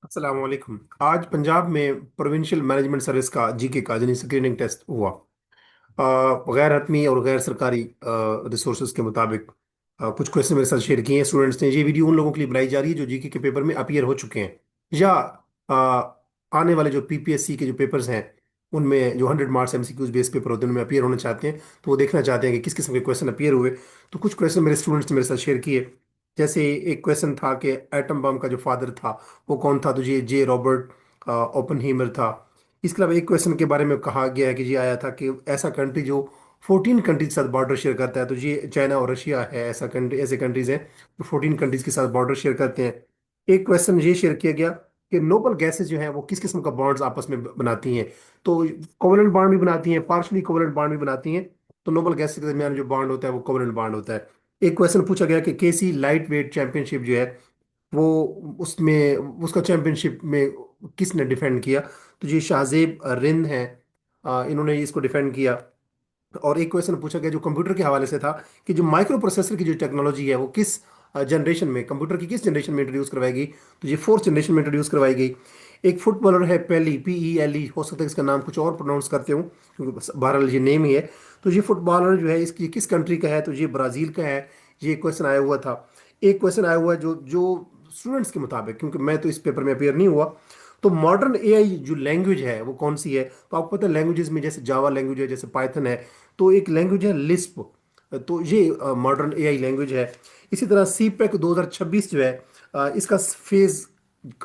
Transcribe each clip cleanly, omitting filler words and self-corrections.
अस्सलाम वालेकुम। आज पंजाब में प्रोविंशियल मैनेजमेंट सर्विस का जीके का यानी स्क्रीनिंग टेस्ट हुआ। गैर हतमी और गैर सरकारी रिसोर्सेज के मुताबिक कुछ क्वेश्चन मेरे साथ शेयर किए हैं स्टूडेंट्स ने। ये वीडियो उन लोगों के लिए बनाई जा रही है जो जीके के पेपर में अपीयर हो चुके हैं या आने वाले जो पीपीएससी के जो पेपर्स हैं उनमें जो 100 मार्क्स एमसीक्यूज बेस पेपर होते हैं उनमें अपीयर होना चाहते हैं, तो वो देखना चाहते हैं कि किस किस्म के क्वेश्चन अपीयर हुए। तो कुछ क्वेश्चन मेरे स्टूडेंट्स ने मेरे साथ शेयर किए। जैसे एक क्वेश्चन था कि एटम बम का जो फादर था वो कौन था, तो ये जे रॉबर्ट ओपनहीमर था। इसके अलावा एक क्वेश्चन के बारे में कहा गया है कि ये आया था कि ऐसा कंट्री जो 14 कंट्रीज के साथ बॉर्डर शेयर करता है, तो ये चाइना और रशिया है। ऐसा कंट्री, ऐसे कंट्रीज हैं जो 14 कंट्रीज के साथ बॉर्डर शेयर करते हैं। एक क्वेश्चन ये शेयर किया गया कि नोबल गैसेज जो हैं वो किस किस्म का बॉन्ड्स आपस में बनाती हैं। तो कोवलेंट बॉन्ड भी बनाती हैं, पार्शली कोवलेंट बॉन्ड भी बनाती हैं। तो नोबल गैसेज के दरमियान जो बॉन्ड होता है वो कोवलेंट बॉन्ड होता है। एक क्वेश्चन पूछा गया कि केसी लाइट वेट चैंपियनशिप जो है वो उसमें उसका चैंपियनशिप में किसने डिफेंड किया, तो ये शाहजेब रिंद हैं। इन्होंने इसको डिफेंड किया। और एक क्वेश्चन पूछा गया जो कंप्यूटर के हवाले से था कि जो माइक्रो प्रोसेसर की जो टेक्नोलॉजी है वो किस जनरेशन में, कंप्यूटर की किस जनरेशन में इंट्रोड्यूस करवाई गई, तो ये फोर्थ जनरेशन में इंट्रोड्यूस करवाई गई। एक फुटबॉलर है पेली, PELE, हो सकता है इसका नाम कुछ और प्रोनाउंस करते हूँ क्योंकि बहरहाल ये नेम ही है। तो ये फुटबॉलर जो है इसकी किस कंट्री का है, तो ये ब्राज़ील का है। ये क्वेश्चन आया हुआ था। एक क्वेश्चन आया हुआ है जो जो स्टूडेंट्स के मुताबिक, क्योंकि मैं तो इस पेपर में अपेयर नहीं हुआ, तो मॉडर्न एआई जो लैंग्वेज है वो कौन सी है। तो आपको पता है लैंग्वेजेस में जैसे जावा लैंग्वेज है, जैसे पाइथन है, तो एक लैंग्वेज है लिस्प। तो ये मॉडर्न एआई लैंग्वेज है। इसी तरह सी पैक 2026 जो है इसका फेज,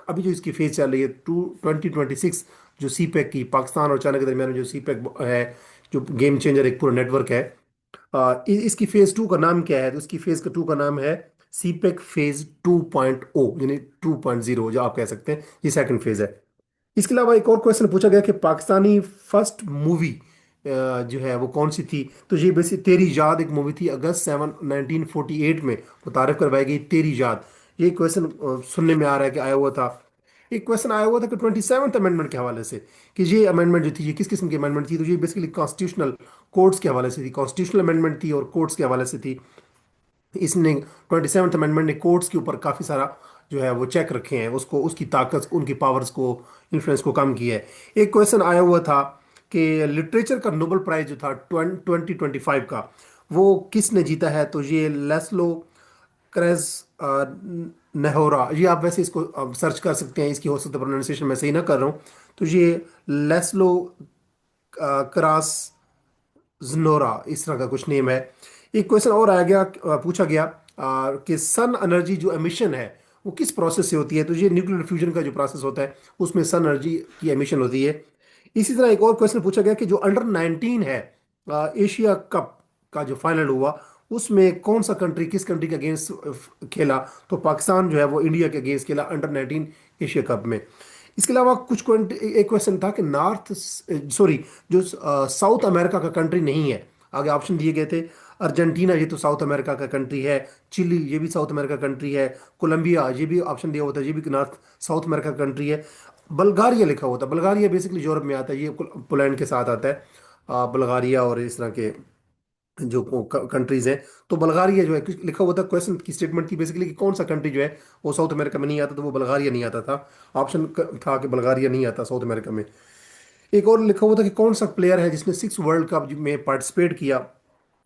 अभी जो इसकी फेज चल रही है 2026, जो सी पैक की पाकिस्तान और चाइना के दरमियान जो सी पैक है, जो गेम चेंजर एक पूरा नेटवर्क है। इसकी फेज टू का नाम क्या है, तो इसकी फेज का टू का नाम है सी पैक फेज 2.0 यानी 2.0 जो आप कह सकते हैं, ये सेकंड फेज है। इसके अलावा एक और क्वेश्चन पूछा गया कि पाकिस्तानी फर्स्ट मूवी जो है वो कौन सी थी, तो ये बेसिक तेरी याद एक मूवी थी, अगस्त 7 1948 में मुतारफ करवाई गई तेरी याद। ये क्वेश्चन सुनने में आ रहा है कि आया हुआ था। एक क्वेश्चन आया हुआ था कि 27th अमेंडमेंट के हवाले से, कि ये अमेंडमेंट जो थी ये किस किस्म की अमेंडमेंट थी, तो ये बेसिकली कॉन्स्टिट्यूशनल कोर्ट्स के हवाले से थी, कॉन्स्टिट्यूशनल अमेंडमेंट थी और कोर्ट्स के हवाले से थी। इसने 27th अमेंडमेंट ने कोर्ट्स के ऊपर काफ़ी सारा जो है वो चेक रखे हैं, उसको उसकी ताकत उनकी पावर्स को इन्फ्लुएंस को कम किया है। एक क्वेश्चन आया हुआ था कि लिटरेचर का नोबेल प्राइज जो था 2025 का वो किसने जीता है, तो ये लेस्लो क्रेज नेहोरा। ये आप वैसे इसको सर्च कर सकते हैं, इसकी हो सकता है प्रोनाउंसिएशन मैं सही ना कर रहा हूँ। तो ये लेस्लो क्रास जनोरा इस तरह का कुछ नेम है। एक क्वेश्चन और आ गया, पूछा गया कि सन एनर्जी जो एमिशन है वो किस प्रोसेस से होती है, तो ये न्यूक्लियर फ्यूजन का जो प्रोसेस होता है उसमें सन एनर्जी की एमिशन होती है। इसी तरह एक और क्वेश्चन पूछा गया कि जो अंडर 19 है, एशिया कप का जो फाइनल हुआ उसमें कौन सा कंट्री किस कंट्री के अगेंस्ट खेला, तो पाकिस्तान जो है वो इंडिया के अगेंस्ट खेला अंडर 19 एशिया कप में। इसके अलावा एक क्वेश्चन था कि नॉर्थ सॉरी जो साउथ अमेरिका का कंट्री नहीं है। आगे ऑप्शन दिए गए थे, अर्जेंटीना ये तो साउथ अमेरिका का कंट्री है, चिली ये भी साउथ अमेरिका कंट्री है, कोलंबिया ये भी ऑप्शन दिया होता है, ये भी नॉर्थ साउथ अमेरिका कंट्री है, बल्गारिया लिखा होता है। बल्गारिया बेसिकली यूरोप में आता है, ये पोलैंड के साथ आता है। बल्गारिया और इस तरह के जो कंट्रीज हैं, तो बल्गारिया जो है लिखा हुआ था, क्वेश्चन की स्टेटमेंट थी बेसिकली कि कौन सा कंट्री जो है वो साउथ अमेरिका में नहीं आता, तो वो बल्गारिया नहीं आता था। ऑप्शन था कि बल्गारिया नहीं आता साउथ अमेरिका में। एक और लिखा हुआ था कि कौन सा प्लेयर है जिसने 6 वर्ल्ड कप में पार्टिसिपेट किया।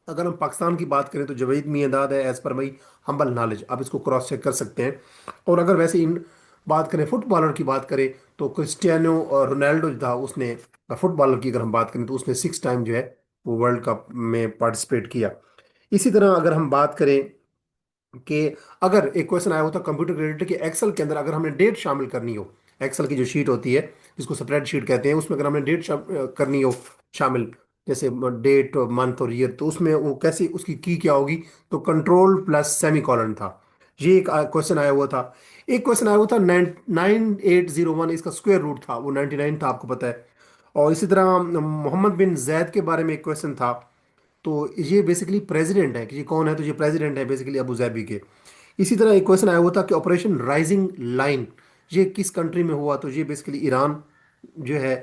अगर हम पाकिस्तान की बात करें तो जवेद मियांदाद है, एज पर मई हम्बल नॉलेज, आप इसको क्रॉस चेक कर सकते हैं। और अगर वैसे इन बात करें फुटबॉलर की बात करें तो क्रिस्टियानो रोनाल्डो जो था उसने, फुटबॉलर की अगर हम बात करें तो उसने 6 टाइम जो है वो वर्ल्ड कप में पार्टिसिपेट किया। इसी तरह अगर हम बात करें कि अगर एक क्वेश्चन आया होता कंप्यूटर रिलेटेड कि एक्सेल के अंदर अगर हमने डेट शामिल करनी हो, एक्सेल की जो शीट होती है जिसको स्प्रेड शीट कहते हैं, उसमें अगर हमने डेट करनी हो शामिल, जैसे डेट मंथ और ईयर, तो उसमें वो कैसी उसकी की क्या होगी, तो कंट्रोल प्लस सेमी कॉलन था। ये एक क्वेश्चन आया हुआ था। एक क्वेश्चन आया हुआ था 9801, इसका स्क्वायर रूट था वो 99 था, आपको पता है। और इसी तरह मोहम्मद बिन जैद के बारे में एक क्वेश्चन था। तो ये बेसिकली प्रेसिडेंट है कि ये कौन है, तो ये प्रेसिडेंट है बेसिकली अबू धाबी के। इसी तरह एक क्वेश्चन आया हुआ था कि ऑपरेशन राइजिंग लाइन ये किस कंट्री में हुआ, तो ये बेसिकली ईरान जो है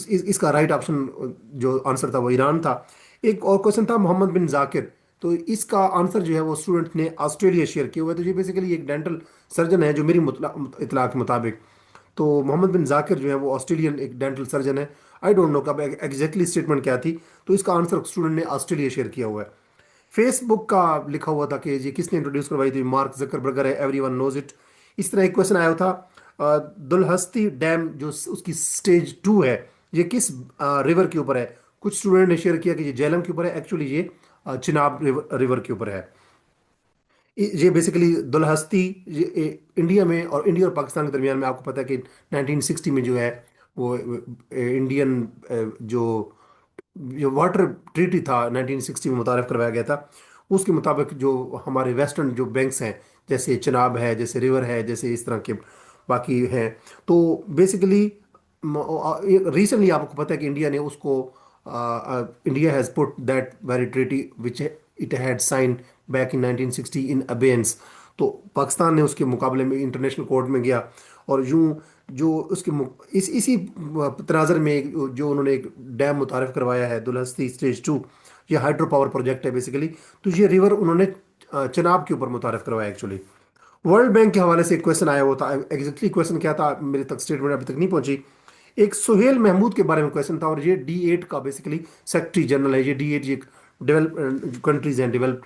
इसका राइट ऑप्शन जो आंसर था वो ईरान था। एक और क्वेश्चन था मोहम्मद बिन जाकिर, तो इसका आंसर जो है वो स्टूडेंट ने ऑस्ट्रेलिया शेयर किया हुआ है, तो ये बेसिकली एक डेंटल सर्जन है जो मेरी इतला के मुताबिक। तो मोहम्मद बिन जाकिर जो है वो ऑस्ट्रेलियन एक डेंटल सर्जन है। आई डोंट नो कब एग्जैक्टली स्टेटमेंट क्या थी, तो इसका आंसर स्टूडेंट ने ऑस्ट्रेलिया शेयर किया हुआ है। फेसबुक का लिखा हुआ था कि ये किसने इंट्रोड्यूस करवाई थी, मार्क जकरबर्गर है, एवरीवन नोज इट। इस तरह एक क्वेश्चन आया था, दुलहस्ती डैम जो उसकी स्टेज 2 है, ये किस रिवर के ऊपर है। कुछ स्टूडेंट ने शेयर किया कि ये झेलम के ऊपर है, एक्चुअली ये चिनाब रिवर के ऊपर है। ये बेसिकली दुलहस्ती, इंडिया में और इंडिया और पाकिस्तान के दरमियान में आपको पता है कि 1960 में जो है वो इंडियन जो जो वाटर ट्रीटी था 1960 में मुतारफ करवाया गया था। उसके मुताबिक जो हमारे वेस्टर्न जो बैंक्स हैं, जैसे चिनाब है, जैसे रिवर है, जैसे इस तरह के बाकी हैं, तो बेसिकली रिसेंटली आपको पता है कि इंडिया ने उसको, India has put that very treaty which it had sign back in 1960 in abeyance. तो पाकिस्तान ने उसके मुकाबले में इंटरनेशनल कोर्ट में गया, और यूं जो उसके इसी तनाजर में जो उन्होंने एक डैम मुतारफ करवाया है दुलहस्ती स्टेज 2, ये हाइड्रो पावर प्रोजेक्ट है बेसिकली। तो ये रिवर उन्होंने चिनाब के ऊपर मुतारफ करवाया एक्चुअली। वर्ल्ड बैंक के हवाले से एक क्वेश्चन आया हुआ था, एग्जैक्टली क्वेश्चन क्या था मेरे तक स्टेटमेंट अभी तक नहीं पहुंची। एक सुहेल महमूद के बारे में क्वेश्चन था, और ये D8 का बेसिकली सेक्रेटरी जनरल है। ये D8 ये डेवलप कंट्रीज हैं, डेवलप्ड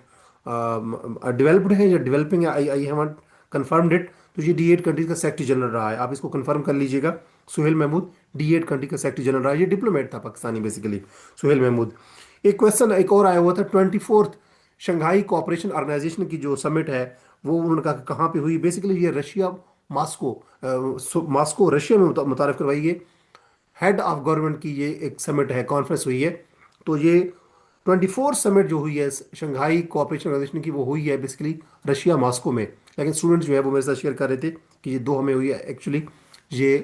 है या डेवलपिंग है, आई आई हैवंट कंफर्म्ड इट। तो ये D8 कंट्रीज का सेक्रेटरी जनरल रहा है, आप इसको कंफर्म कर लीजिएगा। सुहेल महमूद D8 कंट्री का सेक्रेटरी जनरल रहा है, ये डिप्लोमेट था पाकिस्तानी बेसिकली, सुहेल महमूद। एक क्वेश्चन एक और आया हुआ था, 24th शंघाई कोऑपरेशन ऑर्गेनाइजेशन की जो समिट है, वो उन्होंने कहा कि कहाँ पे हुई। बेसिकली ये रशिया, मॉस्को, मॉस्को रशिया में मुतारफ करवाई है। हेड ऑफ गवर्नमेंट की ये एक समिट है, कॉन्फ्रेंस हुई है। तो ये 24 समिट जो हुई है शंघाई कोऑपरेशन ऑर्गेनाइजेशन की, वो हुई है बेसिकली रशिया मॉस्को में। लेकिन स्टूडेंट्स जो है वो मेरे साथ शेयर कर रहे थे कि ये दो हमें हुई है एक्चुअली। ये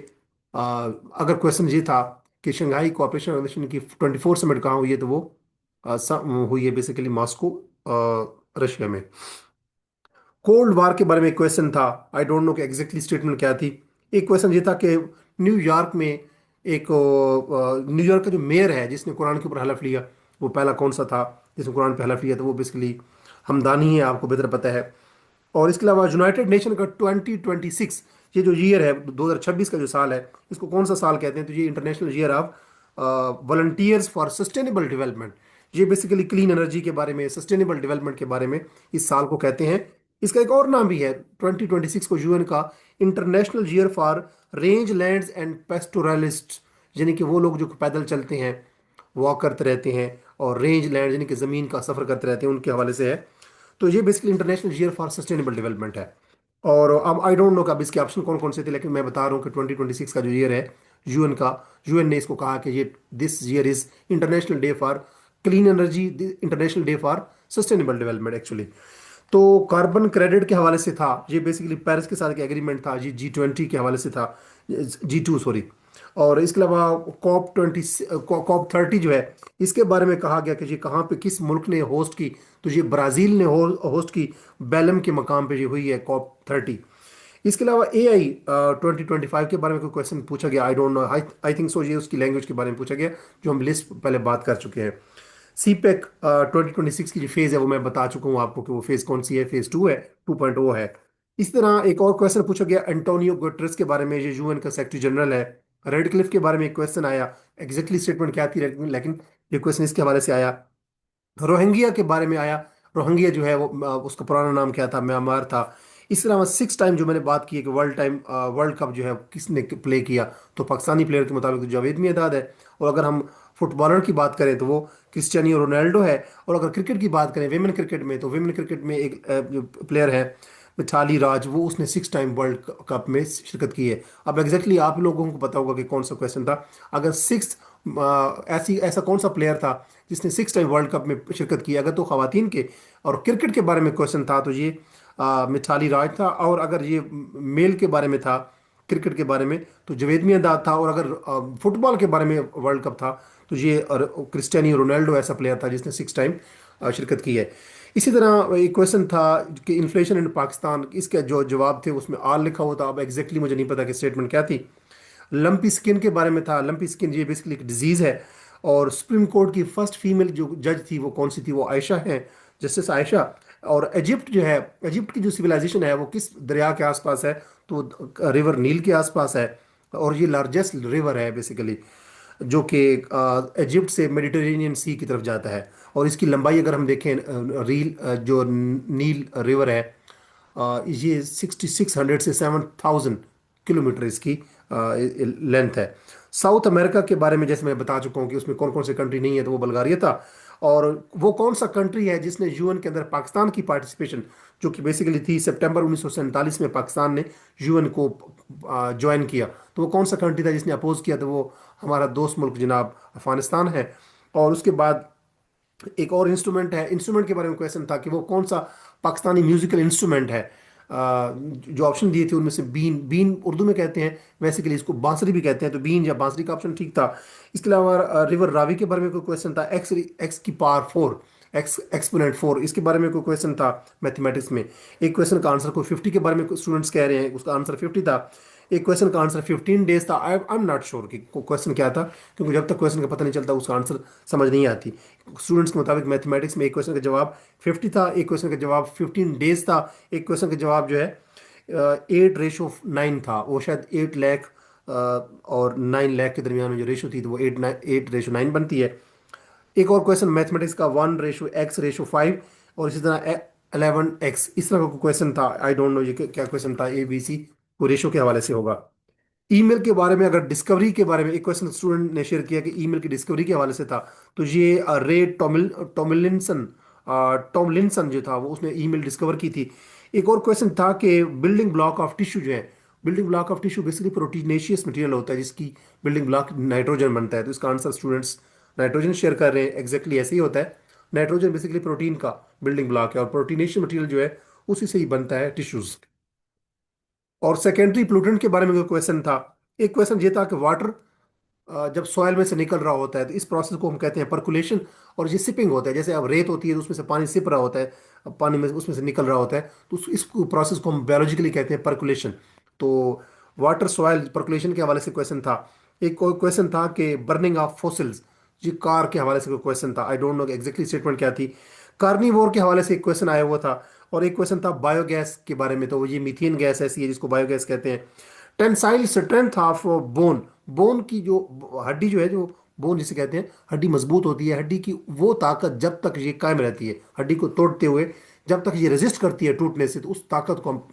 अगर क्वेश्चन ये था कि शंघाई कोऑपरेशन ऑर्गेनाइजेशन की 24 समिट कहाँ हुई है, तो वो हुई है बेसिकली मॉस्को, रशिया में। कोल्ड वार के बारे में एक क्वेश्चन था, आई डोंट नो कि एग्जैक्टली स्टेटमेंट क्या थी। एक क्वेश्चन ये था कि न्यूयॉर्क में एक न्यूयॉर्क का जो मेयर है जिसने कुरान के ऊपर हलफ लिया, वो पहला कौन सा था जिसने कुरान पे हलफ लिया, तो वो बेसिकली हमदानी है, आपको बेहतर पता है। और इसके अलावा यूनाइटेड नेशन का 2026, ये जो ईयर है 2026 का जो साल है, इसको कौन सा साल कहते हैं, तो ये international year of volunteers for sustainable development. ये बेसिकली क्लीन एनर्जी के बारे में, सस्टेनेबल डेवलपमेंट के बारे में इस साल को कहते हैं। इसका एक और नाम भी है 2026 को, यूएन का international year for range lands and pastoralist, यानी कि वो लोग जो पैदल चलते हैं, वॉक करते रहते हैं, और रेंज लैंड यानी कि ज़मीन का सफ़र करते रहते हैं, उनके हवाले से है। तो ये basically international year for sustainable development है। और अब आई डोंट नो कि अब इसके ऑप्शन कौन कौन से थे, लेकिन मैं बता रहा हूँ कि 2026 का जो ईयर है यूएन का, यूएन ने इसको कहा कि ये this year is international day for clean energy, international day for sustainable development actually. तो कार्बन क्रेडिट के हवाले से था, ये बेसिकली पेरिस के साथ एक एग्रीमेंट था, जी G20 के हवाले से था, G2 सॉरी। और इसके अलावा COP30 जो है, इसके बारे में कहा गया कि ये कहाँ पे किस मुल्क ने होस्ट की, तो ये ब्राज़ील ने होस्ट की, बेलम के मकाम पे ये हुई है COP30। इसके अलावा AI 2025 के बारे में कोई क्वेश्चन पूछा गया, I don't know, I think so, ये उसकी लैंग्वेज के बारे में पूछा गया, जो हम लिस्ट पहले बात कर चुके हैं। CPEC 2026 की जो फेज़ है वो मैं बता चुका हूँ आपको कि वो फेज़ कौन सी है, फेज़ 2 है, 2.0 है। इस तरह एक और क्वेश्चन पूछा गया एंटोनियो गुटेरेस के बारे में, ये यूएन का सेक्रेटरी जनरल है। रेड क्लिफ के बारे में एक क्वेश्चन आया, एग्जैक्टली स्टेटमेंट क्या थी, लेकिन ये क्वेश्चन इसके हवाले से आया। रोहिंग्या के बारे में आया, रोहिंग्या जो है वो उसका पुराना नाम क्या था, म्यांमार था। इस तरह 6 टाइम जो मैंने बात की है कि वर्ल्ड कप जो है किसने प्ले किया, तो पाकिस्तानी प्लेयर के मुताबिक तो जावेद मियांदाद है। और अगर हम फुटबॉलर की बात करें तो वो क्रिस्टियानो रोनाल्डो है। और अगर क्रिकेट की बात करें वेमेन क्रिकेट में, तो वेमेन क्रिकेट में एक जो प्लेयर है मिथाली राज, वो उसने 6 टाइम वर्ल्ड कप में शिरकत की है। अब एग्जैक्टली आप लोगों को पता होगा कि कौन सा क्वेश्चन था। अगर सिक्स ऐसी ऐसा कौन सा प्लेयर था जिसने 6 टाइम वर्ल्ड कप में शिरकत की, अगर तो खवातीन के और क्रिकेट के बारे में क्वेश्चन था तो ये मिथाली राज था। और अगर ये मेल के बारे में था, क्रिकेट के बारे में, तो जावेद मियांदाद था। और अगर फुटबॉल के बारे में वर्ल्ड कप था, तो ये क्रिस्टियानो रोनाल्डो ऐसा प्लेयर था जिसने 6 टाइम शिरकत की है। इसी तरह एक क्वेश्चन था कि इन्फ्लेशन इन पाकिस्तान, इसके जो जवाब थे उसमें आल लिखा हुआ था। अब एग्जैक्टली मुझे नहीं पता कि स्टेटमेंट क्या थी। लंपी स्किन के बारे में था, लंपी स्किन ये बेसिकली एक डिजीज़ है। और सुप्रीम कोर्ट की फर्स्ट फीमेल जो जज थी वो कौन सी थी, वो आयशा है, जस्टिस आयशा। और इजिप्ट जो है, इजिप्ट की जो सिविलाइजेशन है वो किस दरिया के आसपास है, तो रिवर नील के आसपास है। और ये लार्जेस्ट रिवर है बेसिकली, जो कि इजिप्ट से मेडिटेरेनियन सी की तरफ जाता है। और इसकी लंबाई अगर हम देखें, जो नील रिवर है, ये 6600 से 7000 किलोमीटर इसकी लेंथ है। साउथ अमेरिका के बारे में जैसे मैं बता चुका हूँ कि उसमें कौन कौन से कंट्री नहीं है, तो वो बल्गारिया था। और वो कौन सा कंट्री है जिसने यूएन के अंदर पाकिस्तान की पार्टिसिपेशन, जो कि बेसिकली थी सितंबर 1947 में पाकिस्तान ने यूएन को ज्वाइन किया, तो वो कौन सा कंट्री था जिसने अपोज किया? तो वो हमारा दोस्त मुल्क जनाब अफगानिस्तान है। और उसके बाद एक और इंस्ट्रूमेंट है, इंस्ट्रूमेंट के बारे में क्वेश्चन था कि वो कौन सा पाकिस्तानी म्यूजिकल इंस्ट्रूमेंट है। जो ऑप्शन दिए थे उनमें से बीन, बीन उर्दू में कहते हैं, वैसे के लिए इसको बांसुरी भी कहते हैं, तो बीन या बांसुरी का ऑप्शन ठीक था। इसके अलावा रिवर रावी के बारे में कोई क्वेश्चन था, एक्स एक्स की power four, x exponent four, इसके बारे में कोई क्वेश्चन था मैथमेटिक्स में। एक क्वेश्चन का आंसर कोई 50 के बारे में स्टूडेंट्स कह रहे हैं, उसका आंसर 50 था। एक क्वेश्चन का आंसर 15 डेज था। आई एम नॉट श्योर कि क्वेश्चन क्या था, क्योंकि जब तक क्वेश्चन का पता नहीं चलता उसका आंसर समझ नहीं आती। स्टूडेंट्स के मुताबिक मैथमेटिक्स में एक क्वेश्चन का जवाब 50 था, एक क्वेश्चन का जवाब 15 डेज था, एक क्वेश्चन का जवाब जो है 8:9 था। वो शायद 8 लाख और 9 लाख के दरमियान में जो रेशो थी, तो वो 8:9 बनती है। एक और क्वेश्चन मैथमेटिक्स का 1:x/5, और इसी तरह 11x, इस तरह का क्वेश्चन था। आई डोंट नो ये क्या क्वेश्चन था, ABC, वो रेशो के हवाले से होगा। ईमेल के बारे में, अगर डिस्कवरी के बारे में एक क्वेश्चन स्टूडेंट ने शेयर किया कि ईमेल की डिस्कवरी के हवाले से था, तो ये रे टॉमलिंसन जो था वो उसने ईमेल डिस्कवर की थी। एक और क्वेश्चन था कि बिल्डिंग ब्लॉक ऑफ टिश्यू जो है, building block of tissue basically proteinaceous material होता है जिसकी बिल्डिंग ब्लॉक नाइट्रोजन बनता है, तो इसका आंसर स्टूडेंट्स नाइट्रोजन शेयर कर रहे हैं। एग्जैक्टली ऐसे ही होता है, नाइट्रोजन बेसिकली प्रोटीन का बिल्डिंग ब्लॉक है, और प्रोटीनेशियस मटेरियल जो है उसी से ही बनता है टिश्यूज। और सेकेंडरी प्लूटेंट के बारे में कोई क्वेश्चन था। एक क्वेश्चन ये था कि वाटर जब सॉइल में से निकल रहा होता है, तो इस प्रोसेस को हम कहते हैं परकुलेशन। और ये सिपिंग होता है, जैसे अब रेत होती है तो उसमें से पानी सिप रहा होता है, अब पानी में उसमें से निकल रहा होता है, तो इस प्रोसेस को हम बायोलॉजिकली कहते हैं परकुलेशन। तो वाटर सॉइल परकुलेशन के हवाले से क्वेश्चन था। एक कोई क्वेश्चन था कि बर्निंग ऑफ फोसिल्स, ये कार के हवाले से कोई क्वेश्चन था। I don't know exactly statement क्या थी। कार्निवोर के हवाले से एक क्वेश्चन आया हुआ था। और एक क्वेश्चन था बायोगैस के बारे में, तो ये मीथेन गैस ऐसी है जिसको बायोगैस कहते हैं। Tensile strength of bone, bone की जो हड्डी जो है, जो बोन जिसे कहते हैं, हड्डी मजबूत होती है, हड्डी की वो ताकत जब तक ये कायम रहती है, हड्डी को तोड़ते हुए जब तक ये रेजिस्ट करती है टूटने से, तो उस ताकत को हम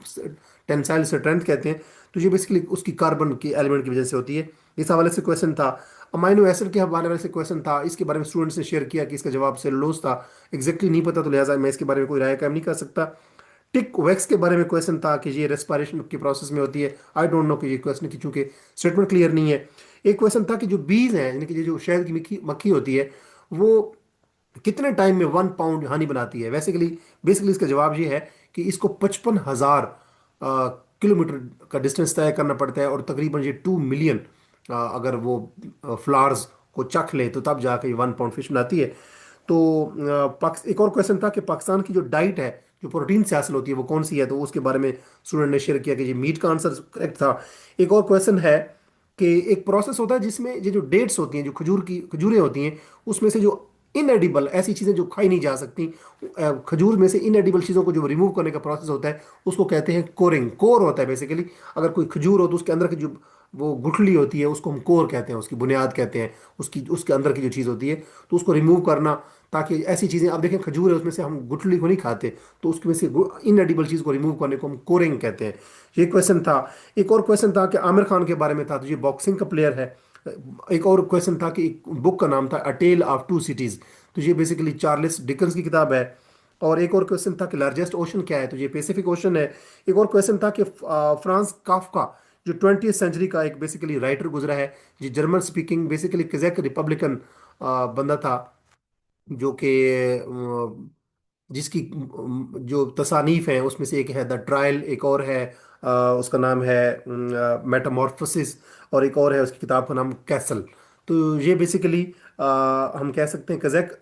टेंसाइल स्ट्रेंथ कहते हैं। तो ये बेसिकली उसकी कार्बन के एलिमेंट की वजह से होती है। इस हवाले से क्वेश्चन था। अमाइनो एसिड के हवाले से क्वेश्चन था, इसके बारे में स्टूडेंट्स ने शेयर किया कि इसका जवाब सेलुलोज था। एग्जैक्टली नहीं पता, तो लिहाजा मैं इसके बारे में कोई राय कायम नहीं कर सकता। टिक वैक्स के बारे में क्वेश्चन था कि ये रेस्पिरेशन की प्रोसेस में होती है। आई डोंट नो कि ये क्वेश्चन की चूंकि स्टेटमेंट क्लियर नहीं है। एक क्वेश्चन था कि जो बीज हैं, यानी कि ये जो शहद की मक्खी मक्खी होती है, वो कितने टाइम में 1 पाउंड हनी बनाती है? बेसिकली बेसिकली इसका जवाब ये है कि इसको 55,000 किलोमीटर का डिस्टेंस तय करना पड़ता है, और तकरीबन ये 2 मिलियन अगर वो फ्लावर्स को चख ले तो तब जाके ये 1 पाउंड फिश बनाती है। तो एक और क्वेश्चन था कि पाकिस्तान की जो डाइट है, जो प्रोटीन से हासिल होती है, वो कौन सी है? तो उसके बारे में स्टूडेंट ने शेयर किया कि ये मीट का आंसर करेक्ट था। एक और क्वेश्चन है कि एक प्रोसेस होता है जिसमें ये जो डेट्स होती हैं, जो खजूरें होती हैं, उसमें से जो इनएडिबल ऐसी चीज़ें जो खाई नहीं जा सकती, खजूर में से इनएडिबल चीज़ों को जो रिमूव करने का प्रोसेस होता है, उसको कहते हैं कोरिंग। कोर होता है बेसिकली, अगर कोई खजूर हो तो उसके अंदर की जो वो गुठली होती है उसको हम कोर कहते हैं, उसकी बुनियाद कहते हैं, उसकी उसके अंदर की जो चीज़ होती है, तो उसको रिमूव करना, ताकि ऐसी चीज़ें, आप देखें खजूर है उसमें से हम गुठली को नहीं खाते, तो उसमें से इनएडिबल चीज़ को रिमूव करने को हम कोरिंग कहते हैं। ये क्वेश्चन था। एक और क्वेश्चन था कि आमिर खान के बारे में था, तो ये बॉक्सिंग का प्लेयर है। एक और क्वेश्चन था कि एक बुक का नाम था अ टेल ऑफ टू सिटीज, तो ये बेसिकली चार्ल्स डिकन्स की किताब है। और एक और क्वेश्चन था कि लार्जेस्ट ओशन क्या है, तो ये पैसिफिक ओशन है। एक और क्वेश्चन था कि फ्रांस काफका जो 20वीं सेंचुरी का एक बेसिकली राइटर गुजरा है, ये German speaking basically Kazakh Republican बंदा था, जो कि जिसकी जो तसानीफ हैं उसमें से एक है द ट्रायल, एक और है उसका नाम है मेटामॉर्फोसिस, और एक और है उसकी किताब का नाम कैसल। तो ये बेसिकली हम कह सकते हैं Kazakh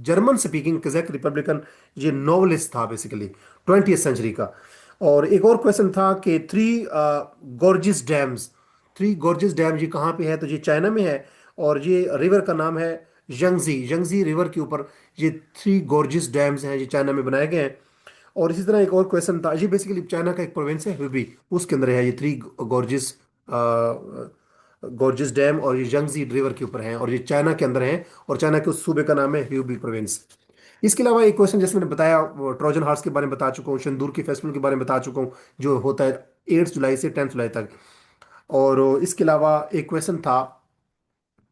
German speaking Kazakh Republican, ये नॉवलिस्ट था बेसिकली 20वीं सेंचुरी का। और एक और क्वेश्चन था कि थ्री गॉर्जियस डैम ये कहाँ पे है, तो ये चाइना में है। और ये रिवर का नाम है यंगजी, यंगजी रिवर के ऊपर ये थ्री गॉर्जियस डैम्स हैं, ये चाइना में बनाए गए हैं। और इसी तरह एक और क्वेश्चन था, ये बेसिकली चाइना का एक प्रोविंस है हुबी, उसके अंदर है ये थ्री गॉर्जियस गोर्जियस डैम और ये यंगजी रिवर के ऊपर हैं, और ये चाइना के अंदर हैं, और चाइना के उस सूबे का नाम है ह्यूबी प्रोविंस। इसके अलावा एक क्वेश्चन जैसे मैंने बताया, ट्रोजन हॉर्स के बारे में बता चुका हूँ, सिंदूर के फेस्टिवल के बारे में बता चुका हूँ, जो होता है 8 जुलाई से 10 जुलाई तक। और इसके अलावा एक क्वेश्चन था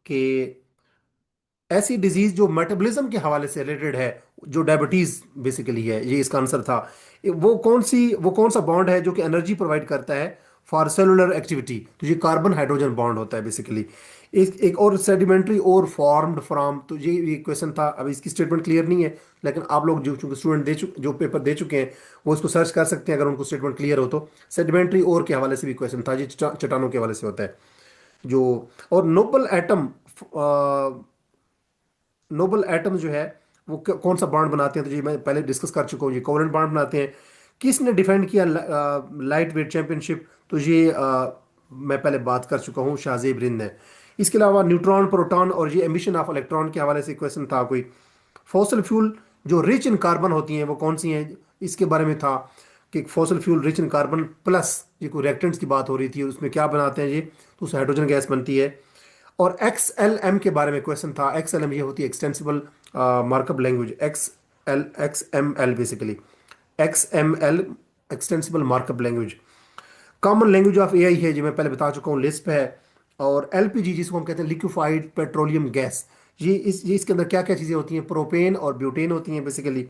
कि ऐसी डिजीज जो मेटाबॉलिज्म के हवाले से रिलेटेड है, जो डायबिटीज बेसिकली है, ये इसका आंसर था। वो कौन सा बॉन्ड है जो कि एनर्जी प्रोवाइड करता है फॉर सेलुलर एक्टिविटी? तो ये कार्बन हाइड्रोजन बॉन्ड होता है बेसिकली। एक और सेडिमेंट्री और फॉर्म्ड फ्रॉम, तो ये क्वेश्चन था। अब इसकी स्टेटमेंट क्लियर नहीं है, लेकिन आप लोग जो चूंकि स्टूडेंट जो पेपर दे चुके हैं, वो इसको सर्च कर सकते हैं अगर उनको स्टेटमेंट क्लियर हो तो। सेडिमेंट्री और के हवाले से भी क्वेश्चन था, ये चट्टानों के हवाले से होता है जो। और नोबल एटम, नोबल एटम जो है वो कौन सा बॉन्ड बनाते हैं? तो ये मैं पहले डिस्कस कर चुका हूँ, ये कोवलेंट बॉन्ड बनाते हैं। किसने डिफेंड किया लाइट वेट चैंपियनशिप? तो ये मैं पहले बात कर चुका हूँ, शाहजेब रिंद ने। इसके अलावा न्यूट्रॉन, प्रोटॉन और ये एमिशन ऑफ इलेक्ट्रॉन के हवाले से क्वेश्चन था कोई। फॉसल फ्यूल जो रिच इन कार्बन होती हैं वो कौन सी हैं? इसके बारे में था कि fossil fuel rich in carbon plus, ये कोई रिएक्टेंट्स की बात हो रही थी, और उसमें क्या बनाते हैं ये, तो उससे हाइड्रोजन गैस बनती है। और एक्स एल एम के बारे में क्वेश्चन था। एक्स एल एम ये होती है extensible markup language, X M L basically, X M L extensible markup language. Common language of AI है, जो मैं पहले बता चुका हूँ, लिस्प है। और एलपीजी जिसको हम कहते हैं लिक्विफाइड पेट्रोलियम गैस, ये इसके अंदर क्या क्या चीज़ें होती हैं? प्रोपेन और ब्यूटेन होती हैं बेसिकली।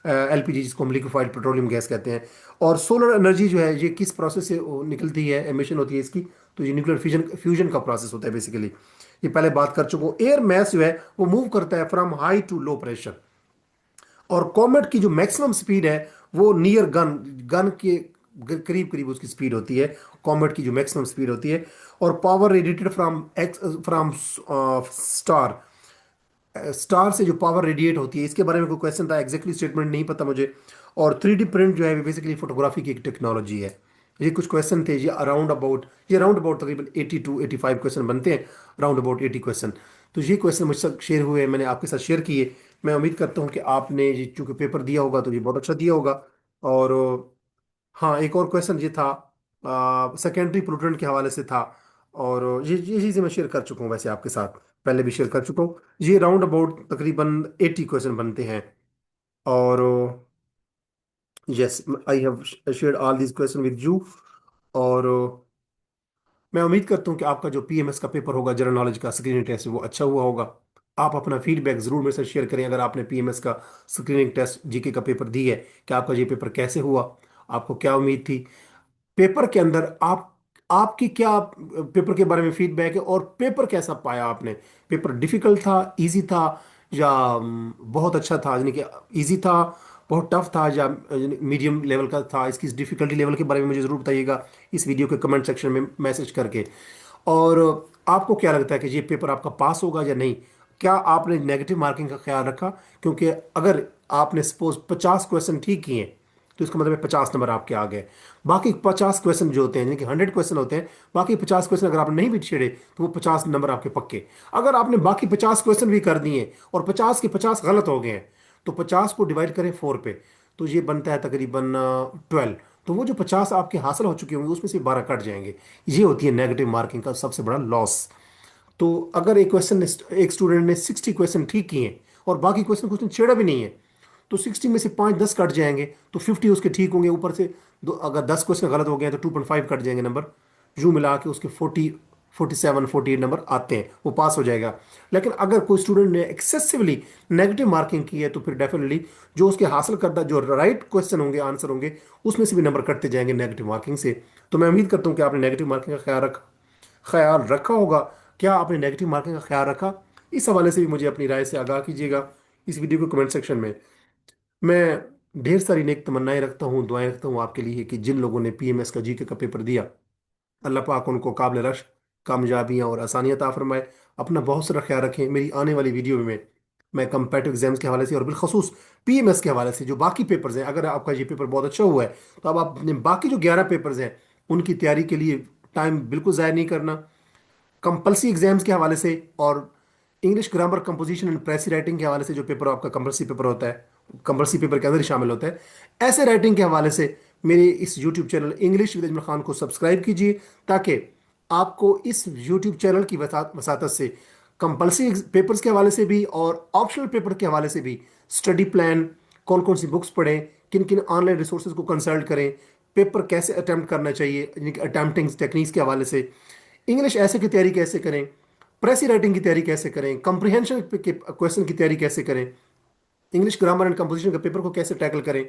एलपीजी जिसको हम लिक्विफाइड पेट्रोलियम गैस कहते हैं। और सोलर एनर्जी जो है, ये किस प्रोसेस से निकलती है, एमिशन होती है इसकी? तो ये न्यूक्लियर फ्यूजन फ्यूजन का प्रोसेस होता है बेसिकली। ये पहले बात कर चुका हूँ। एयर मैस जो है वो मूव करता है from high to low pressure. और कॉमेट की जो मैक्सिमम स्पीड है वो नियर गन गन के करीब करीब उसकी स्पीड होती है, कॉमेट की जो मैक्सिमम स्पीड होती है। और power radiated from x from star, star से जो पावर रेडिएट होती है, इसके बारे में कोई क्वेश्चन था, एग्जैक्टली स्टेटमेंट नहीं पता मुझे। और 3D प्रिंट जो है बेसिकली फोटोग्राफी की एक टेक्नोलॉजी है। ये कुछ क्वेश्चन थे, ये अराउंड अबाउट तकरीबन 80 टू 85 क्वेश्चन बनते हैं, अराउंड अबाउट 80 क्वेश्चन। तो ये क्वेश्चन मुझसे शेयर हुए, मैंने आपके साथ शेयर किए। मैं उम्मीद करता हूँ कि आपने ये चूंकि पेपर दिया होगा तो ये बहुत अच्छा दिया होगा। और हाँ, एक और क्वेश्चन ये था, सेकेंडरी पोllूटेंट के हवाले से था। और ये चीज़ें मैं शेयर कर चुका हूँ वैसे आपके साथ, पहले भी शेयर कर चुका हूँ। ये राउंड अबाउट तकरीबन 80 क्वेश्चन बनते हैं। और yes, I have shared all these question with you. और मैं उम्मीद करता हूँ कि आपका जो पीएमएस का पेपर होगा, जनरल नॉलेज का स्क्रीनिंग टेस्ट, वो अच्छा हुआ होगा। आप अपना फीडबैक जरूर मेरे साथ शेयर करें, अगर आपने पीएमएस का स्क्रीनिंग टेस्ट जीके का पेपर दी है, कि आपका ये पेपर कैसे हुआ, आपको क्या उम्मीद थी पेपर के अंदर, आपकी क्या पेपर के बारे में फीडबैक है, और पेपर कैसा पाया आपने? पेपर डिफिकल्ट था, इजी था, या बहुत अच्छा था, यानी कि इजी था, बहुत टफ था, या मीडियम लेवल का था? इसकी डिफिकल्टी लेवल के बारे में मुझे ज़रूर बताइएगा इस वीडियो के कमेंट सेक्शन में मैसेज करके। और आपको क्या लगता है कि ये पेपर आपका पास होगा या नहीं? क्या आपने नेगेटिव मार्किंग का ख्याल रखा? क्योंकि अगर आपने सपोज 50 क्वेश्चन ठीक किए तो इसका मतलब है 50 नंबर आपके आ गए। बाकी 50 क्वेश्चन जो होते हैं, यानी कि 100 क्वेश्चन होते हैं, बाकी 50 क्वेश्चन अगर आपने नहीं भी छेड़े तो वो 50 नंबर आपके पक्के। अगर आपने बाकी 50 क्वेश्चन भी कर दिए और 50 के 50 गलत हो गए हैं, तो 50 को डिवाइड करें 4 पे, तो ये बनता है तकरीबन 12। तो वो जो 50 आपके हासिल हो चुके होंगे उसमें से 12 कट जाएंगे। ये होती है नेगेटिव मार्किंग का सबसे बड़ा लॉस। तो अगर एक स्टूडेंट ने 60 क्वेश्चन ठीक किए और बाकी क्वेश्चन क्वेश्चन छेड़ा भी नहीं है, तो 60 में से 5-10 कट जाएंगे, तो 50 उसके ठीक होंगे। ऊपर से दो, अगर 10 क्वेश्चन गलत हो गए हैं तो 2.5 कट जाएंगे नंबर। यूं मिला के उसके 47-48 नंबर आते हैं, वो पास हो जाएगा। लेकिन अगर कोई स्टूडेंट ने एक्सेसिवली नेगेटिव मार्किंग की है, तो फिर डेफिनेटली जो उसके हासिल करता जो राइट क्वेश्चन होंगे, आंसर होंगे, उसमें से भी नंबर कटते जाएंगे नेगेटिव मार्किंग से। तो मैं उम्मीद करता हूँ कि आपने नेगेटिव मार्किंग का ख्याल रखा होगा। क्या आपने नेगेटिव मार्किंग का ख्याल रखा? इस हवाले से भी मुझे अपनी राय से आगाह कीजिएगा इस वीडियो को कमेंट सेक्शन में। मैं ढेर सारी नेक तमन्नाएं रखता हूँ, दुआएं रखता हूँ आपके लिए, कि जिन लोगों ने पीएमएस का जीके का पेपर दिया, अल्लाह पाक उनको काबिल रश कामयाबियाँ और आसानियाँ अता फरमाए। अपना बहुत सारा ख्याल रखें। मेरी आने वाली वीडियो में मैं कंपेटिव एग्जाम्स के हवाले से और बिलखसूस पीएमएस के हवाले से जो बाकी पेपर्स हैं, अगर आपका ये पेपर बहुत अच्छा हुआ है तो अब आप अपने बाकी जो 11 पेपर्स हैं उनकी तैयारी के लिए टाइम बिल्कुल ज़ाया नहीं करना। कंपलसरी एग्जाम्स के हवाले से और English grammar composition and प्रेसी writing के हवाले से जो पेपर आपका कंपलसरी पेपर होता है, कंपलसरी पेपर के अंदर ही शामिल होता है, ऐसे राइटिंग के हवाले से मेरे इस YouTube channel English with Ajmal Khan को सब्सक्राइब कीजिए, ताकि आपको इस यूट्यूब चैनल की वसातत से कंपलसरी पेपर्स के हवाले से भी और ऑप्शनल पेपर के हवाले से भी स्टडी प्लान, कौन कौन सी बुक्स पढ़ें, किन किन ऑनलाइन रिसोर्सेज को कंसल्ट करें, पेपर कैसे अटेम्प्ट करना चाहिए, यानी कि अटेम्प्टिंग टेक्निक्स के हवाले से, इंग्लिश ऐसे की तैयारी कैसे करें, प्रेसी राइटिंग की तैयारी कैसे करें, कंप्रीहेंशन के क्वेश्चन की तैयारी कैसे करें, इंग्लिश ग्रामर एंड कंपोजिशन के पेपर को कैसे टैकल करें,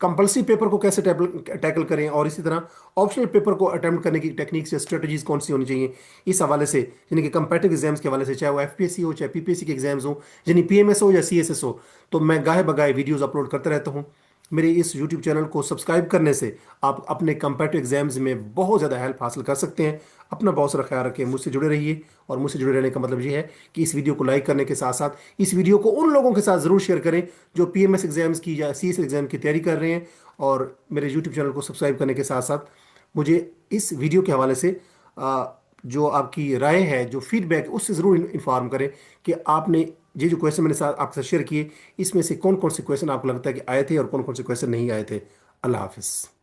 कंपलसरी पेपर को कैसे टैकल करें, और इसी तरह ऑप्शनल पेपर को अटेम्प्ट करने की टेक्निक्स या स्ट्रेटजीज कौन सी होनी चाहिए, इस हवाले से, यानी कि कंपेटिटिव एग्जाम्स के हवाले से, चाहे वो एफपीएससी हो, चाहे पीपीएससी के एग्जाम्स हो, यानी पीएमएस हो या सीएसएस हो, तो मैं गाहे बगाए वीडियोस अपलोड करता रहता हूँ। मेरे इस यूट्यूब चैनल को सब्सक्राइब करने से आप अपने कंपेटिटिव एग्जाम्स में बहुत ज़्यादा हेल्प हासिल कर सकते हैं। अपना बहुत सारा ख्याल रखें, मुझसे जुड़े रहिए। और मुझसे जुड़े रहने का मतलब ये है कि इस वीडियो को लाइक करने के साथ साथ इस वीडियो को उन लोगों के साथ ज़रूर शेयर करें जो पीएमएस एग्जाम्स की या सीएस एग्जाम की तैयारी कर रहे हैं। और मेरे यूट्यूब चैनल को सब्सक्राइब करने के साथ साथ मुझे इस वीडियो के हवाले से जो आपकी राय है, जो फीडबैक, उससे ज़रूर इन्फॉर्म करें कि आपने ये जो क्वेश्चन मैंने साथ आपके साथ शेयर किए, इसमें से कौन कौन से क्वेश्चन आपको लगता है कि आए थे और कौन कौन से क्वेश्चन नहीं आए थे। अल्लाह हाफिज़।